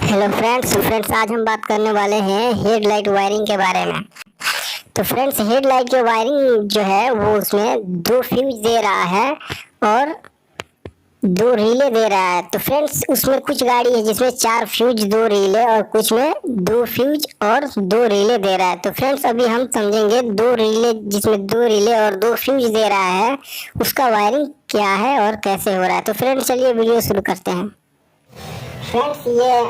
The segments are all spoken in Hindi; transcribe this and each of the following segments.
हेलो फ्रेंड्स आज हम बात करने वाले हैं हेडलाइट वायरिंग के बारे में। तो फ्रेंड्स हेडलाइट की वायरिंग जो है वो उसमें दो फ्यूज दे रहा है और दो रिले दे रहा है। तो फ्रेंड्स उसमें कुछ गाड़ी है जिसमें 4 फ्यूज 2 रिले और कुछ में 2 फ्यूज और 2 रिले दे रहा है। तो फ्रेंड्स अभी हम समझेंगे 2 रिले जिसमें 2 रिले और 2 फ्यूज दे रहा है उसका वायरिंग क्या है और कैसे हो रहा है। तो फ्रेंड्स चलिए वीडियो शुरू करते हैं। फ्रेंड्स ये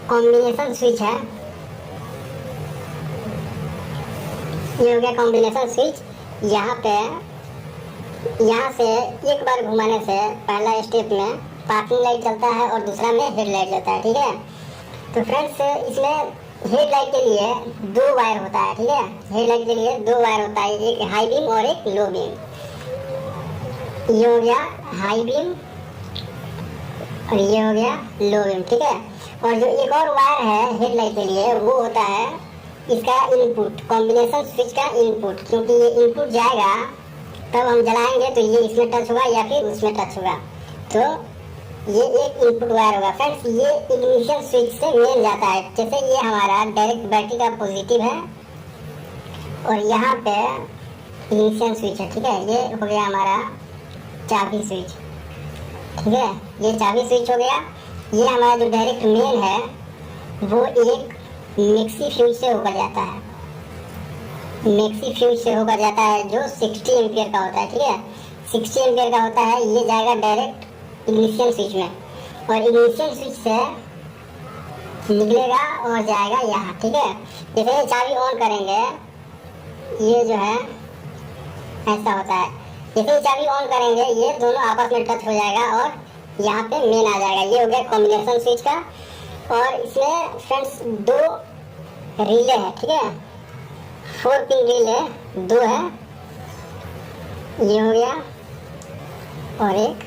कॉम्बिनेशन स्विच है, ये हो गया कॉम्बिनेशन स्विच। यहाँ से एक बार घुमाने से पहला स्टेप में पार्किंग लाइट चलता है और दूसरा में हेडलाइट चलता है, ठीक है। तो फ्रेंड्स इसमें हेडलाइट के लिए 2 वायर होता है, ठीक है। हेडलाइट के लिए 2 वायर होता है, एक हाई बीम और एक लो बीम। ये हो गया हाई बीम और ये हो गया लो बीम, ठीक है। और जो एक और वायर है हेडलाइट के लिए वो होता है इसका इनपुट, कॉम्बिनेशन स्विच का इनपुट, क्योंकि ये इनपुट जाएगा तब हम जलाएंगे तो ये इसमें टच होगा या फिर उसमें टच होगा। तो ये एक इनपुट वायर होगा। फ्रेंड्स ये इग्निशन स्विच से मेन जाता है। जैसे ये हमारा डायरेक्ट बैटरी का पॉजिटिव है और यहाँ पे इग्निशन स्विच है, ठीक है। ये हो गया हमारा चाबी स्विच, ठीक है। ये चाबी स्विच हो गया। ये हमारा जो डायरेक्ट मेन है वो एक मैक्सी फ्यूज से होकर जाता है, मैक्सी फ्यूज से होकर जाता है जो 60 एम्पियर का होता है, ठीक है। 60 एम्पियर का होता है। ये जाएगा डायरेक्ट इग्निशन स्विच में और इग्निशन स्विच से निकलेगा और जाएगा यहाँ, ठीक है। जैसे ये चाबी ऑन करेंगे ये जो है ऐसा होता है। जैसे ये चाबी ऑन करेंगे ये दोनों आपस में टच हो जाएगा और यहाँ पे मेन आ जाएगा। ये हो गया कॉम्बिनेशन स्विच का। और इसमें फ्रेंड्स 2 रिले हैं, ठीक है। 4 पिन रिले 2 है, ये हो गया और एक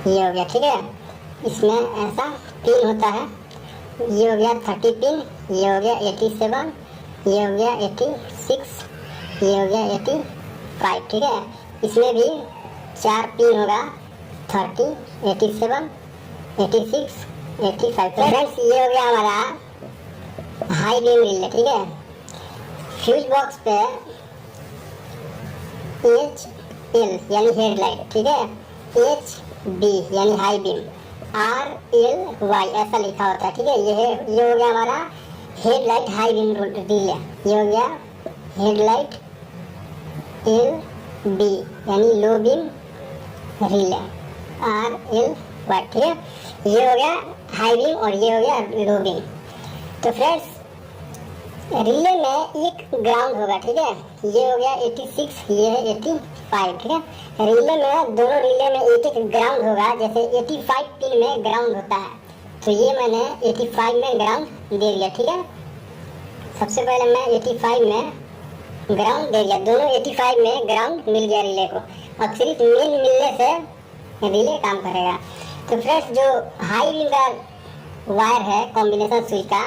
ये हो गया, ठीक है। इसमें ऐसा पिन होता है। ये हो गया 30 पिन, ये हो गया 87, ये हो गया 86, ये हो गया 85, ठीक है। इसमें भी 4 पिन होगा, 30, 87, 86, 85। फ्रेंड्स ये हो गया हमारा हाई बीम रिले, ठीक है। फ्यूज बॉक्स पे HL यानी हेडलाइट, ठीक है। HB यानी हाई बीम, RLY ऐसा लिखा होता है, ठीक है। ये हो गया हमारा हेडलाइट हाई बीम रिले। ये हो गया हेडलाइट LB यानी लो बीम रिले, RLY, ठीक है। ये हो गया हाई बीम और ये हो गया लो बीम। तो फ्रेंड्स रिले में एक ग्राउंड होगा, ठीक है। ये हो गया 86, ये है 85, ठीक है। रिले में दोनों रिले में एक एक ग्राउंड होगा। जैसे 85 पिन में ग्राउंड होता है तो ये मैंने 85 में ग्राउंड दे दिया, ठीक है। सबसे पहले मैं 85 में ग्राउंड दे दिया, दोनों 85 में ग्राउंड मिल गया रिले को। अब सिर्फ मेन मिलने से रिले काम करेगा। तो फ्रेंड्स जो हाई बीम का वायर है कॉम्बिनेशन स्विच का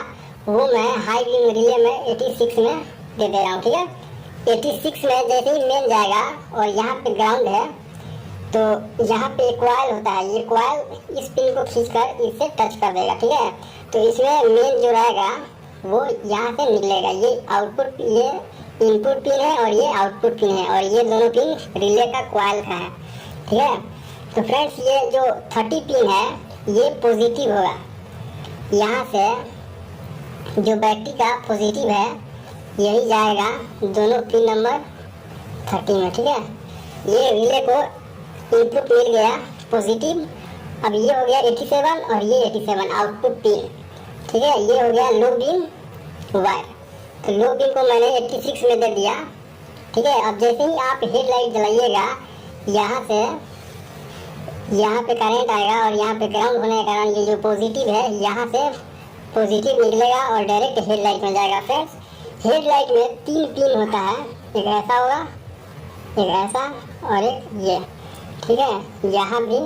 वो मैं हाई बीम रिले में 86 में दे दे रहा हूँ, ठीक है। 86 में जैसे ही मेन जाएगा और यहाँ पे ग्राउंड है तो यहाँ पे एक कॉइल होता है। ये कॉइल इस पिन को खींचकर इससे टच कर देगा, ठीक है। तो इसमें मेन जो रहेगा वो यहाँ से निकलेगा। ये आउटपुट, ये इनपुट पिन है और ये आउटपुट पिन है और ये दोनों पिन रिले का कॉइल का है, ठीक है। तो फ्रेंड्स ये जो 30 पिन है ये पॉजिटिव होगा। यहाँ से जो बैटरी का पॉजिटिव है यही जाएगा दोनों पिन नंबर 30 में, ठीक है। ये रिले को इनपुट मिल गया पॉजिटिव। अब ये हो गया 87 और ये 87 आउटपुट पिन, ठीक है। ये हो गया लो बीम वायर। तो लो बीम को मैंने 86 में दे दिया, ठीक है। अब जैसे ही आप हेडलाइट जलाइएगा यहाँ पे करंट आएगा और यहाँ पे ग्राउंड होने के कारण ये जो पॉजिटिव है यहाँ से पॉजिटिव निकलेगा और डायरेक्ट हेडलाइट में जाएगा। फ्रेंड्स हेडलाइट में 3 पिन होता है, एक ऐसा होगा, एक ऐसा और एक ये, ठीक है। यहाँ भी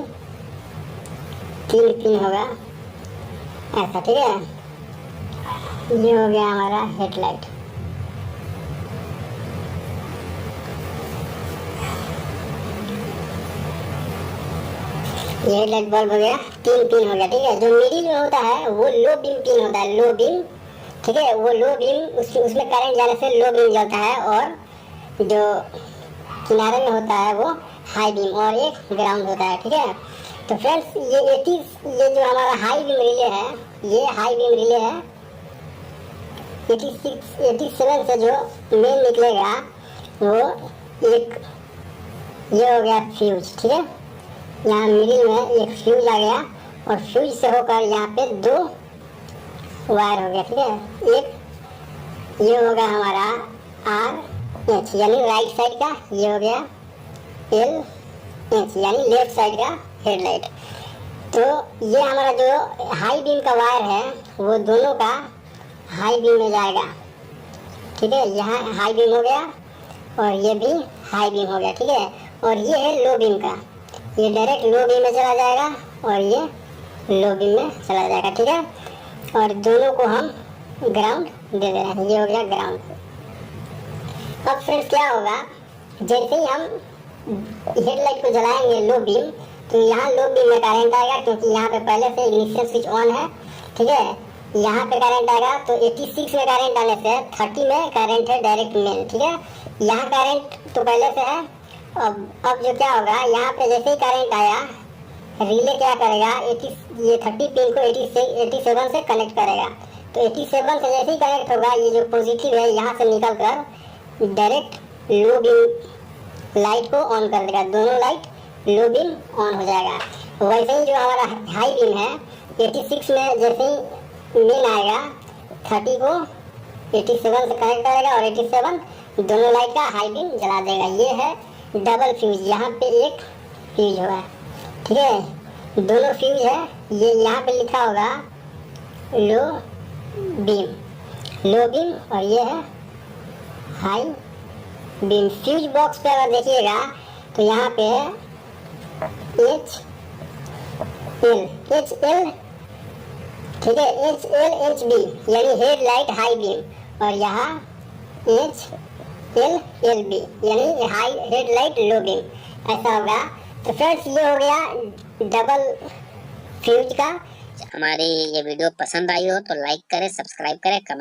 3 पिन होगा ऐसा, ठीक है। ये हो गया हमारा हेडलाइट। ये हेडलाइट बल्ब हो गया, 3 पिन हो गया, ठीक है। जो मिडिल में होता है वो लो बीम पिन होता है, लो बीम, ठीक है। वो लो बीम उसमें करंट जाने से लो बीम जलता है, और जो किनारे में होता है वो हाई बीम और एक ग्राउंड होता है, ठीक है। तो फ्रेंड्स ये जो हमारा हाई बीम रिले है, ये हाई बीम रिले है 87 से जो मेन निकलेगा वो एक, ये हो गया फ्यूज, ठीक है। यहाँ मिडिल में एक फ्यूज आ गया, और फ्यूज से होकर यहाँ पे 2 वायर हो गया, ठीक है। एक ये होगा हमारा RH यानी राइट साइड का, ये हो गया LH यानी लेफ्ट साइड का हेडलाइट। तो ये हमारा जो हाई बीम का वायर है वो दोनों का हाई बीम में जाएगा, ठीक है। यहाँ हाई बीम हो गया और ये भी हाई बीम हो गया, ठीक है। और ये है लो बीम का, ये डायरेक्ट लो बीम में चला जाएगा और ये लो बीम में चला जाएगा, ठीक है। और दोनों को हम ग्राउंड दे दे रहे हैं, ये हो गया ग्राउंड। अब फ्रेंड्स क्या होगा, जैसे ही हम हेडलाइट को जलाएंगे लो बीम, तो यहाँ लो बीम में करंट आएगा, क्योंकि यहाँ पे पहले से इनिशियल स्विच ऑन है, ठीक है। यहाँ पे करंट आएगा, तो 86 में करंट आने से 30 में करंट है डायरेक्ट मेन, ठीक है। यहाँ करंट तो पहले से है। अब जो क्या होगा, यहाँ पे जैसे ही करंट आया, रिले क्या करेगा, ये 30 पिन को 87 से कनेक्ट करेगा। तो 87 से जैसे ही कनेक्ट होगा, ये जो पॉजिटिव है यहाँ से निकल कर डायरेक्ट लो बीम लाइट को ऑन कर देगा, दोनों लाइट लो बीम ऑन हो जाएगा। वैसे ही जो हमारा हाई बीम है 86 में जैसे ही मेन आएगा, 30 को 87 से कनेक्ट करेगा और 87 दोनों लाइट का हाई बीम जला देगा। ये है डबल फ्यूज, यहाँ पे एक फ्यूज होगा, ठीक है। दोनों फ्यूज है, ये यहाँ पे लिखा होगा लो बीम और ये है हाई बीम। फ्यूज बॉक्स पे अगर देखिएगा तो यहाँ पे HL, ठीक है, HLHB यानी हेड लाइट हाई बीम, और यहाँ HLLB यानी high head light low beam, ऐसा होगा। तो फ्रेंड्स ये हो गया डबल फ्यूज का। हमारी ये वीडियो पसंद आई हो तो लाइक करें, सब्सक्राइब करें, कमेंट